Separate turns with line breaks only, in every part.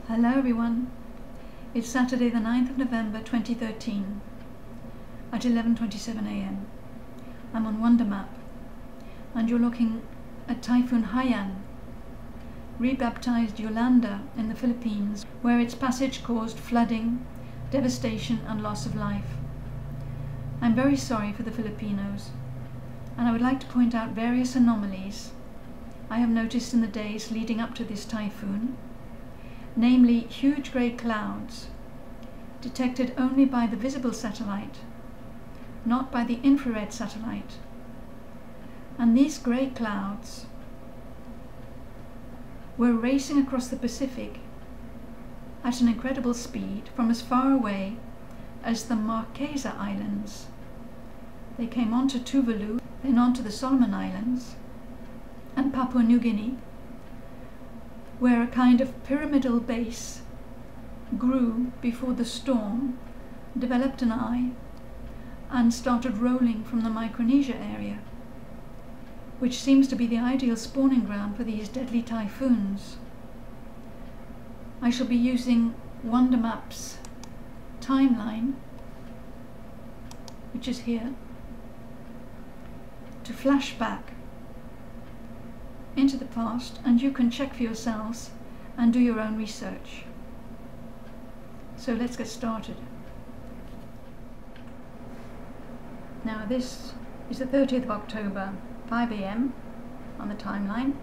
Hello everyone, it's Saturday the 9th of November 2013 at 11:27 AM. I'm on Wundermap and you're looking at Typhoon Haiyan, rebaptized Yolanda in the Philippines, where its passage caused flooding, devastation and loss of life. I'm very sorry for the Filipinos, and I would like to point out various anomalies I have noticed in the days leading up to this typhoon, namely huge grey clouds detected only by the visible satellite, not by the infrared satellite. And these grey clouds were racing across the Pacific at an incredible speed from as far away as the Marquesa Islands. They came onto Tuvalu, then onto the Solomon Islands and Papua New Guinea, where a kind of pyramidal base grew before the storm developed an eye and started rolling from the Micronesia area, which seems to be the ideal spawning ground for these deadly typhoons. I shall be using Wundermap's timeline, which is here, to flash back into the past, and you can check for yourselves and do your own research. So let's get started. Now this is the 30th of October, 5 AM on the timeline,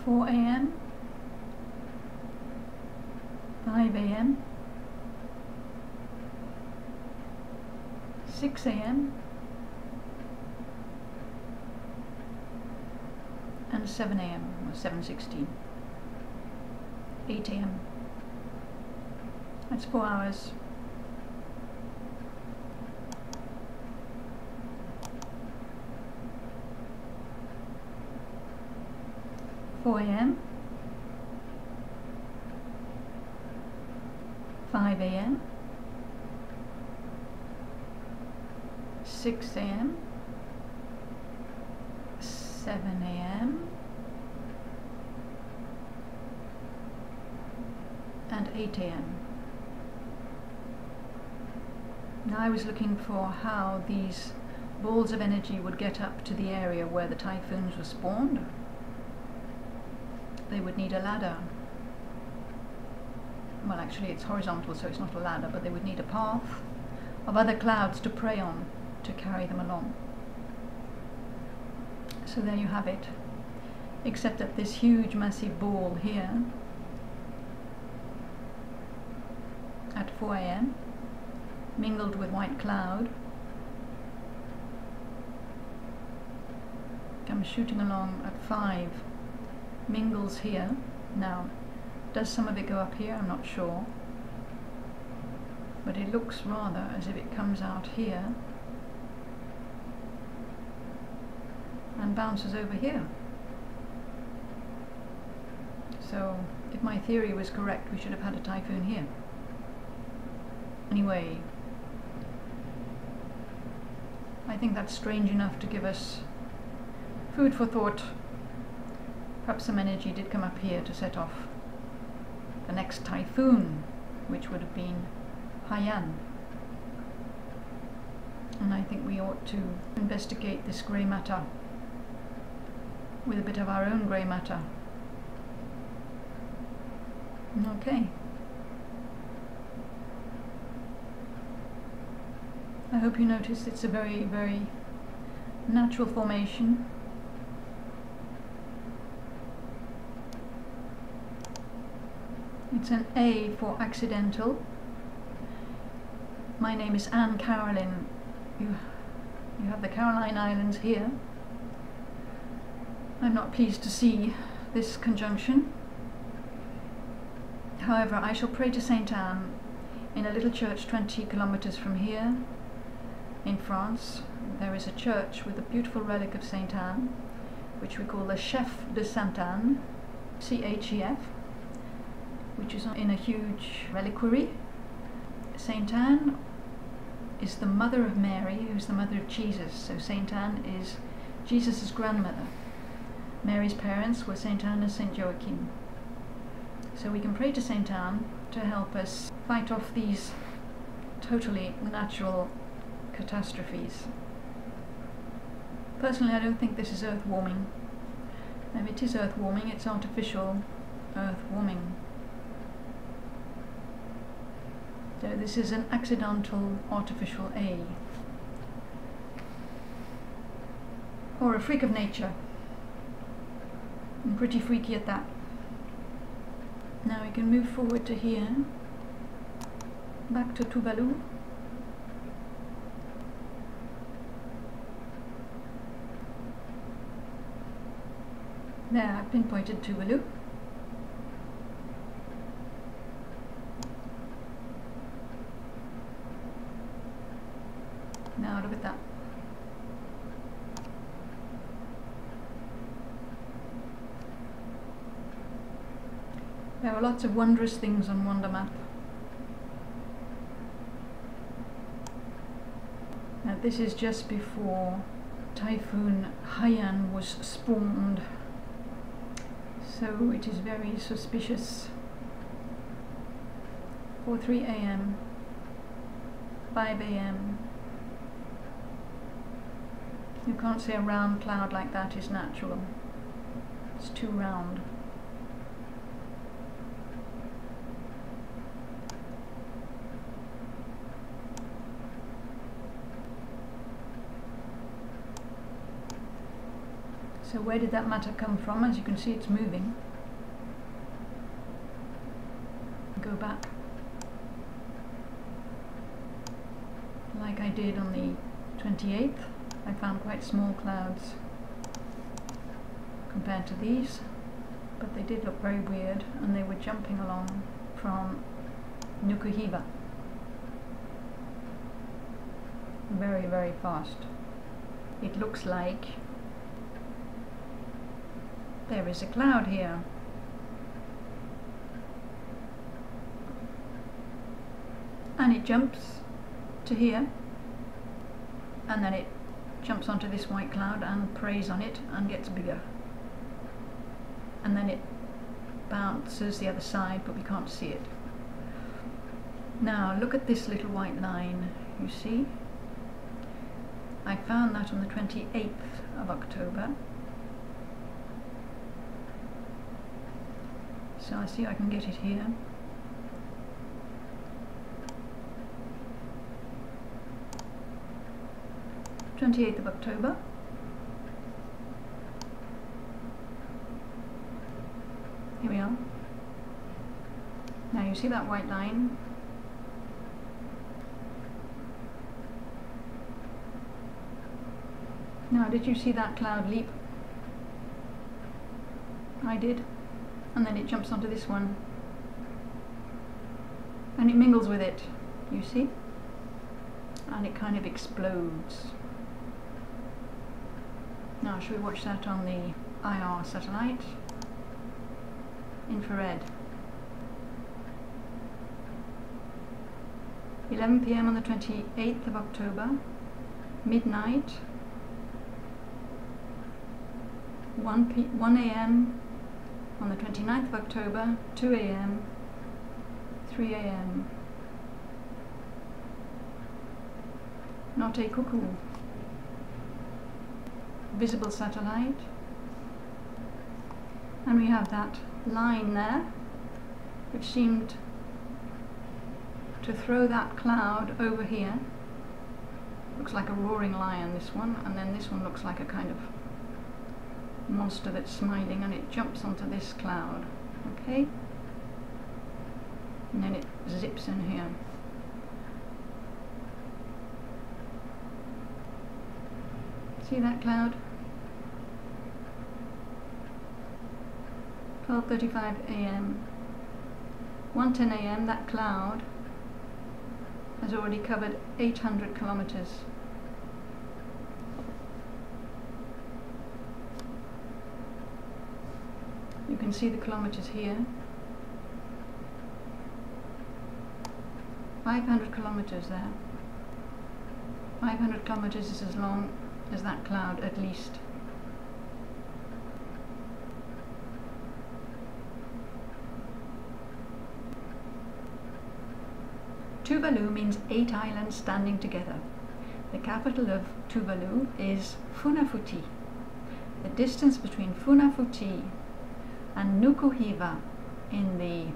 4 AM, 5 AM, 6 AM, and 7 AM, or 7:16, 8 AM. That's 4 hours. (4 AM), 5 AM, 6 AM, 7 AM, and 8 AM. Now I was looking for how these balls of energy would get up to the area where the typhoons were spawned. They would need a ladder. Well, actually it's horizontal, so it's not a ladder, but they would need a path of other clouds to prey on to carry them along. So there you have it, except that this huge massive ball here at 4 AM, mingled with white cloud, comes shooting along at 5, mingles here. Now, does some of it go up here? I'm not sure, but it looks rather as if it comes out here and bounces over here. So if my theory was correct, we should have had a typhoon here. Anyway, I think that's strange enough to give us food for thought. Perhaps some energy did come up here to set off the next typhoon, which would have been Haiyan. And I think we ought to investigate this grey matter with a bit of our own grey matter. Okay. I hope you notice it's a very, very natural formation. It's an A for accidental. My name is Anne Caroline. You have the Caroline Islands here. I'm not pleased to see this conjunction. However, I shall pray to Saint Anne in a little church 20 kilometers from here in France. There is a church with a beautiful relic of Saint Anne, which we call the Chef de Sainte Anne, CHEF, which is in a huge reliquary. Saint Anne is the mother of Mary, who's the mother of Jesus. So Saint Anne is Jesus' grandmother. Mary's parents were Saint Anne and Saint Joachim. So we can pray to St. Anne to help us fight off these totally natural catastrophes. Personally, I don't think this is earth warming. If it is earth warming, it's artificial earth warming. So this is an accidental artificial A. Or a freak of nature. And pretty freaky at that. Now we can move forward to here. Back to Tuvalu. There, I've pinpointed Tuvalu. Now look at that. There are lots of wondrous things on Wundermap. Now this is just before Typhoon Haiyan was spawned, so it is very suspicious. 4:03 AM, 5 AM. You can't say a round cloud like that is natural. It's too round. So where did that matter come from? As you can see, it's moving. Go back. Like I did on the 28th, I found quite small clouds compared to these, but they did look very weird, and they were jumping along from Nuku Hiva. Very, very fast. It looks like there is a cloud here. And it jumps to here, and then it jumps onto this white cloud and preys on it and gets bigger. And then it bounces the other side, but we can't see it. Now look at this little white line, you see? I found that on the 28th of October. So I see I can get it here. '28th of October. Here we are. Now you see that white line? Now did you see that cloud leap? I did. And then it jumps onto this one. And it mingles with it, you see? And it kind of explodes. Now, should we watch that on the IR satellite? Infrared. 11 PM on the 28th of October, midnight, 1 AM on the 29th of October, 2 AM, 3 AM. Not a cuckoo. Visible satellite, and we have that line there which seemed to throw that cloud over here. Looks like a roaring lion, this one, and then this one looks like a kind of monster that's smiling, and it jumps onto this cloud, okay, and then it zips in here. See that cloud? 12:35 AM. 1:10 AM, that cloud has already covered 800 kilometers. You can see the kilometers here. 500 kilometers there. 500 kilometers is as long as that cloud, at least. Tuvalu means 8 islands standing together. The capital of Tuvalu is Funafuti. The distance between Funafuti and Nuku Hiva in the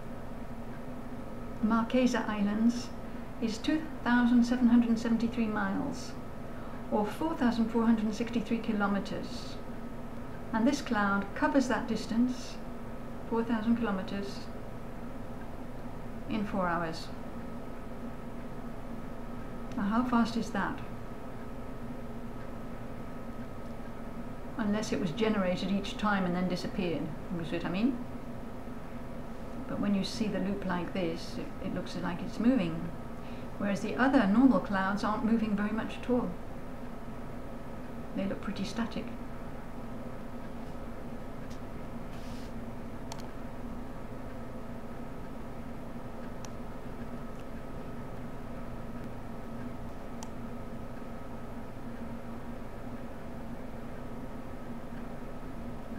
Marquesa Islands is 2,773 miles, or 4,463 kilometers. And this cloud covers that distance, 4,000 kilometers, in 4 hours. Now how fast is that? Unless it was generated each time and then disappeared, you see what I mean? But when you see the loop like this, it looks like it's moving, whereas the other normal clouds aren't moving very much at all. They look pretty static.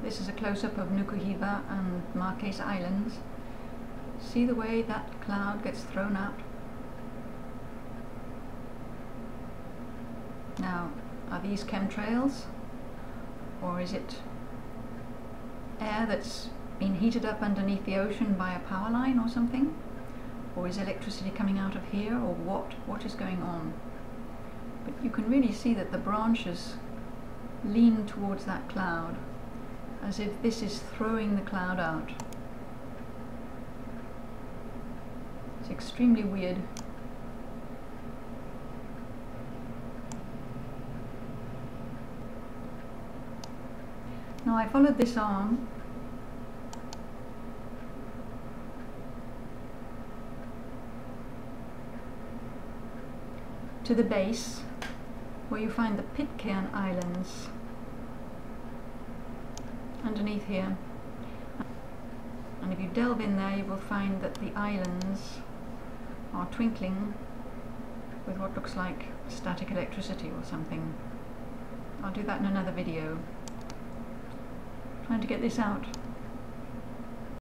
This is a close-up of Nuku Hiva and Marquesa Islands. See the way that cloud gets thrown out? Now, are these chemtrails? Or is it air that's been heated up underneath the ocean by a power line or something? Or is electricity coming out of here, or what? What is going on? But you can really see that the branches lean towards that cloud, as if this is throwing the cloud out. It's extremely weird. Now I followed this arm to the base where you find the Pitcairn Islands underneath here, and if you delve in there you will find that the islands are twinkling with what looks like static electricity or something. I'll do that in another video. Trying to get this out.